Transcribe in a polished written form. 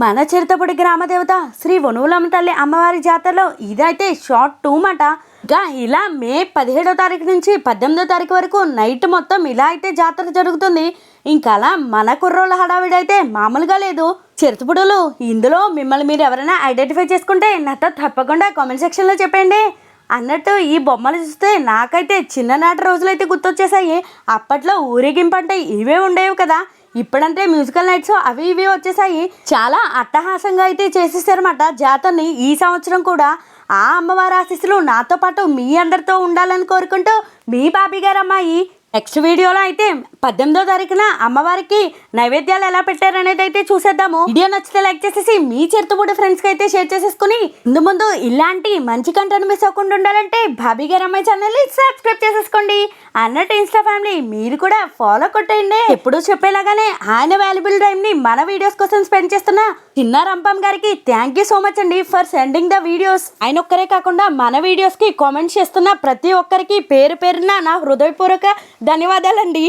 మన చిరుతపుడి గ్రామదేవత శ్రీ వనువులమ్మ తల్లి అమ్మవారి జాతరలో ఇదైతే షార్ట్ 2 మాట. ఇంకా ఇలా మే 17వ తారీఖు నుంచి 18వ తారీఖు వరకు నైట్ మొత్తం ఇలా అయితే జాతర జరుగుతుంది. ఇంకా అలా మన కుర్రోళ్ళ హడావిడి అయితే మామూలుగా లేదు. చిరుతపుడులు ఇందులో మిమ్మల్ని మీరు ఎవరైనా ఐడెంటిఫై చేసుకుంటే నాతో తప్పకుండా కామెంట్ సెక్షన్లో చెప్పండి. అన్నట్టు ఈ బొమ్మలు చూస్తే నాకైతే చిన్ననాటి రోజులైతే గుర్తొచ్చేసాయి. అప్పట్లో ఊరేగింపు అంటే ఇవే ఉండేవి కదా. ఇప్పుడంటే మ్యూజికల్ నైట్స్ అవి ఇవి వచ్చేసాయి. చాలా అట్టహాసంగా అయితే చేసేసారన్నమాట జాతరని. ఈ సంవత్సరం కూడా ఆ అమ్మవారి ఆశీస్సులు నాతో పాటు మీ అందరితో ఉండాలని కోరుకుంటూ మీ బాబీ గారు అమ్మాయి నెక్స్ట్ వీడియోలో అయితే 18వ తారీఖున అమ్మవారికి నైవేద్యాలు ఎలా పెట్టారనేది అయితే చూసేద్దాము. వీడియో నచ్చితే లైక్ చేసేసి మీ చిరుతపుడి ఫ్రెండ్స్కి అయితే షేర్ చేసేసుకుని ముందు ఇలాంటి మంచి కంటెంట్ మిస్ అవ్వకుండా ఉండాలంటే బాబీ గారు అమ్మాయి ఛానల్ని సబ్స్క్రైబ్ చేసేసుకోండి. అన్నట్టు ఇన్స్టా ఫ్యామిలీ మీరు కూడా ఫాలో కొట్టేయండి. ఎప్పుడు చెప్పేలాగానే ఆయన వాల్యుబుల్ టైంని మన వీడియోస్ కోసం స్పెండ్ చేస్తున్న చిన్న రంపం గారికి థ్యాంక్ యూ సో మచ్ అండి ఫర్ సెండింగ్ ద వీడియోస్. ఆయన ఒక్కరే కాకుండా మన వీడియోస్కి కామెంట్స్ చేస్తున్న ప్రతి ఒక్కరికి పేరు పేరున నా హృదయపూర్వక ధన్యవాదాలండి.